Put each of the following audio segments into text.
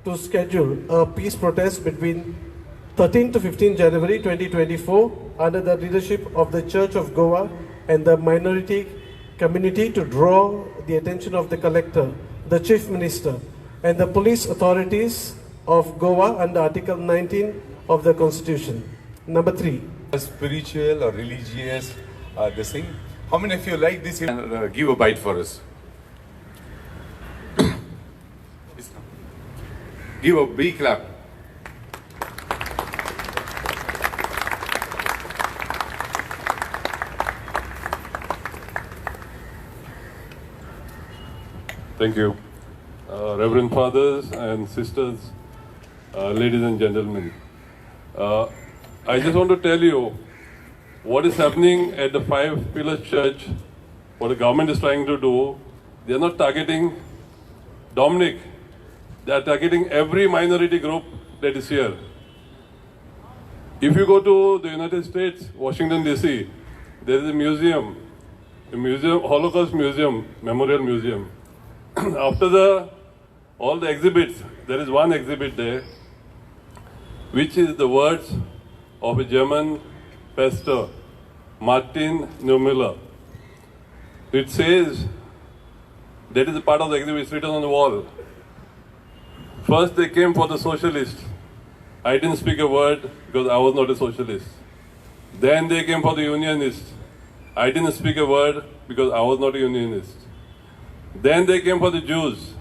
to schedule a peace protest between 13 to 15 January 2024 under the leadership of the Church of Goa and the minority community to draw the attention of the collector, the chief minister, and the police authorities of Goa under Article 19 of the Constitution. Number 3. Spiritual or religious, this thing. How many of you like this? And give a bite for us. Give a big clap. Thank you. Reverend Fathers and Sisters, ladies and gentlemen. I just want to tell you what is happening at the Five Pillars Church, what the government is trying to do. They are not targeting Dominic. They are targeting every minority group that is here. If you go to the United States, Washington DC, there is a museum, Holocaust Museum, Memorial Museum. After all the exhibits, there is one exhibit there, which is the words of a German pastor, Martin Neumüller. It says, that is a part of the exhibit, it's written on the wall. First they came for the socialists. I didn't speak a word because I was not a socialist. Then they came for the unionists. I didn't speak a word because I was not a unionist. Then they came for the Jews.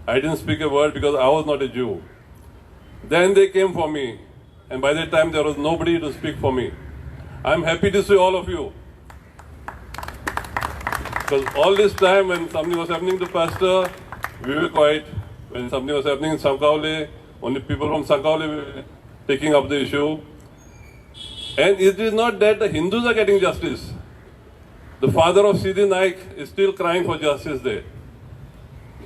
I didn't speak a word because I was not a Jew. Then they came for me. And by that time, there was nobody to speak for me. I'm happy to see all of you. Because all this time, when something was happening to Pastor, we were quiet. When something was happening in Sancoale, only people from Sancoale were taking up the issue. And it is not that the Hindus are getting justice. The father of Siddhi Naik is still crying for justice there.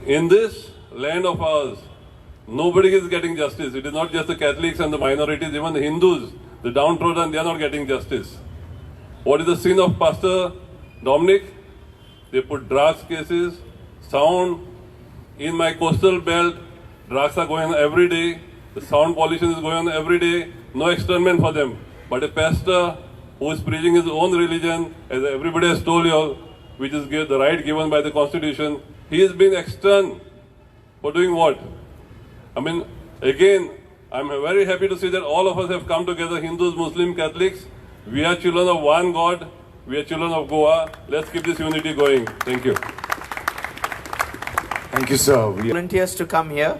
In this land of ours, nobody is getting justice. It is not just the Catholics and the minorities, even the Hindus, the downtrodden, they are not getting justice. What is the sin of Pastor Dominic? They put drugs cases, sound. In my coastal belt, drugs are going on every day. The sound pollution is going on every day. No externment for them. But a pastor who is preaching his own religion, as everybody has told you all, which is the right given by the Constitution, he is being externed for doing what? I mean, again, I'm very happy to see that all of us have come together, Hindus, Muslims, Catholics. We are children of one God. We are children of Goa. Let's keep this unity going. Thank you. Thank you, sir. Volunteers to come here.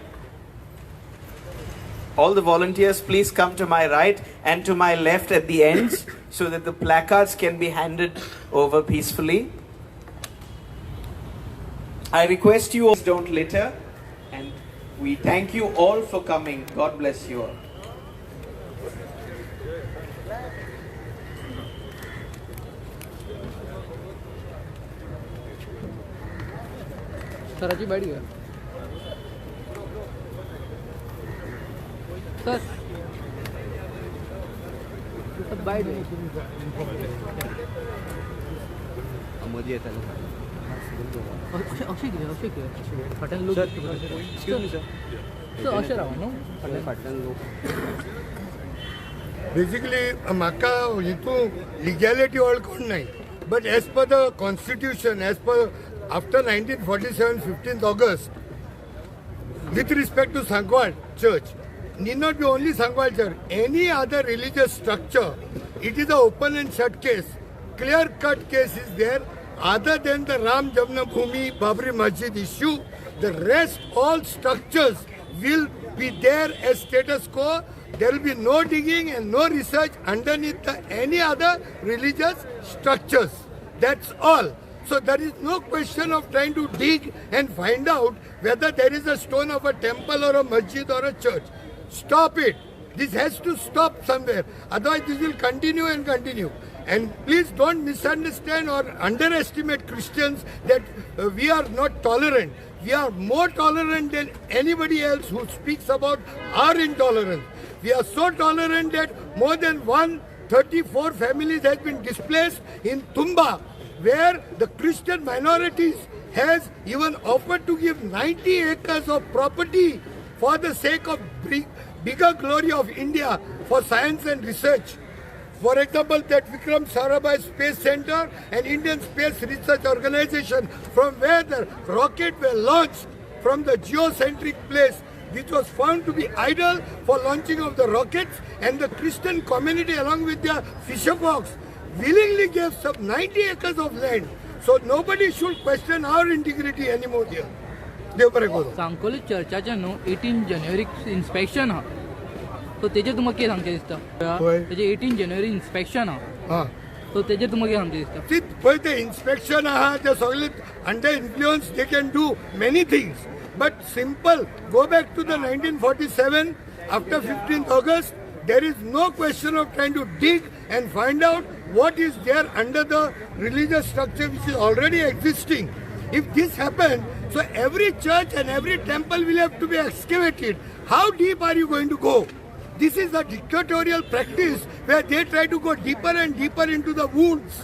All the volunteers, please come to my right and to my left at the ends so that the placards can be handed over peacefully. I request you all don't litter, and we thank you all for coming. God bless you all. Sir अजी बैठ गया sir सब बैठ गए मध्ये येतात अक्षय किती फाटण लोक excuse me sir Akshay Rao नो फाटल्यान लोक बेसिकली म्हाका हितू लिगॅलिटी वळखून नाही but as per the constitution as per after 1947 15th August with respect to Sancoale church need not be only Sancoale church, any other religious structure, it is an open and shut case, clear cut case is there. Other than the Ram Janmabhoomi Babri Masjid issue, the rest all structures will be there as status quo. There will be no digging and no research underneath any other religious structures. That's all. So there is no question of trying to dig and find out whether there is a stone of a temple or a masjid or a church. Stop it. This has to stop somewhere. Otherwise this will continue and continue. And please don't misunderstand or underestimate Christians that we are not tolerant. We are more tolerant than anybody else who speaks about our intolerance. We are so tolerant that more than 134 families have been displaced in Tumba, where the Christian minorities has even offered to give 90 acres of property for the sake of bigger glory of India for science and research. For example, that Vikram Sarabhai Space Center and Indian Space Research Organization, from where the rocket were launched from the geocentric place, which was found to be ideal for launching of the rockets, and the Christian community along with their fisher folks willingly gave some 90 acres of land. So nobody should question our integrity anymore here. देव बरें करूं. सांकोली चर्चाचें न्हू 18 January inspection आहा सो तेजेर तुमकां कितें सांगचें दिसता? तेजें 18 जानेवारी इन्स्पेक्शन आहा सो तेजेर तुमकां कितें सांगचें दिसता? See, पळय तें इन्स्पेक्शन आहा तें सगळें under influence they can do many things. But simple, go back to the 1947, after 15th August, there is no question of trying to dig and find out what is there under the religious structure which is already existing. If this happens, so every church and every temple will have to be excavated. How deep are you going to go? This is a dictatorial practice where they try to go deeper and deeper into the wounds.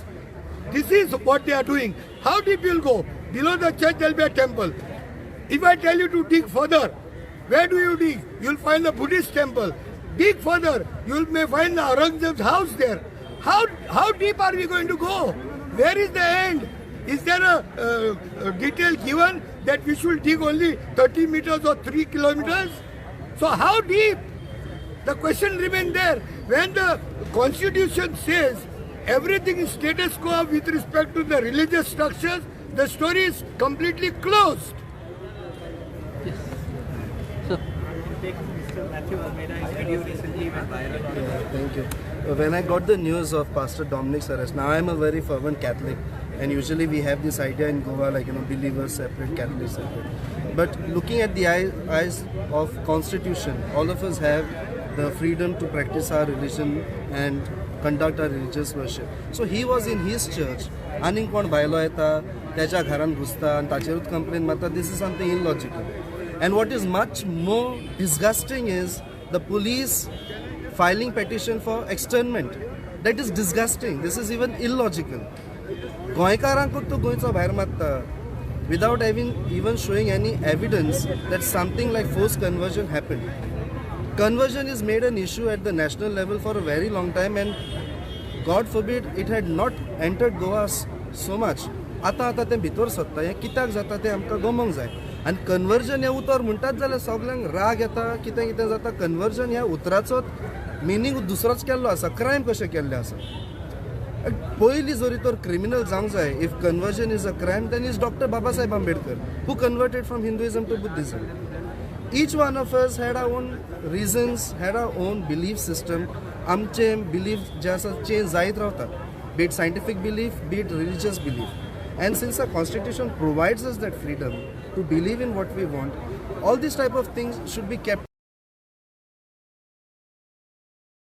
This is what they are doing. How deep you will go? Below the church there will be a temple. If I tell you to dig further, where do you dig? You will find the Buddhist temple. Dig further, you may find the Aurangzeb's house there. How deep are we going to go? Where is the end? Is there a detail given that we should dig only 30 meters or 3 kilometers? So how deep? The question remains there. When the constitution says everything is status quo with respect to the religious structures, the story is completely closed. Thank you. When I got the news of Pastor Dominic's arrest, now I am a very fervent Catholic, and usually we have this idea in Goa, like, believers separate, Catholics separate. But looking at the eyes of Constitution, all of us have the freedom to practice our religion and conduct our religious worship. So he was in his church, आनीक कोण भायलो येता, त्याच्या घरान घुसता आनी ताचेरूच complain मारता. This is something illogical. And what is much more disgusting is the police filing petition for externment. That is disgusting. This is even illogical. गोंयकारांकूच तो गोंयचो भायर मारता without even showing any evidence that something like forced conversion happened. Conversion is made an issue at the national level for a very long time, and God forbid it had not entered Goa so much. आता तें भितर सोदता हें कित्याक जाता तें आमकां गमोंक जाय. आनी कन्वर्जन हें उतर म्हणटात जाल्यार सगल्यांक राग येता. कितें जाता, कन्वर्जन ह्या उतराचो मिनींग दुसरोच केल्लो आसा, क्रायम कशें केल्लें आसा. पयलीं जरी तर क्रिमिनल जावंक जाय, if conversion is a crime, then is doctor Babasaheb Ambedkar, who converted from Hinduism to Buddhism. Each one of us had our own reasons, had our own belief system. आमचे बिलीफ जे आसा चेंज जायत रावता, be it scientific belief, be it religious belief. And since our constitution provides us that freedom to believe in what we want, all these type of things should be kept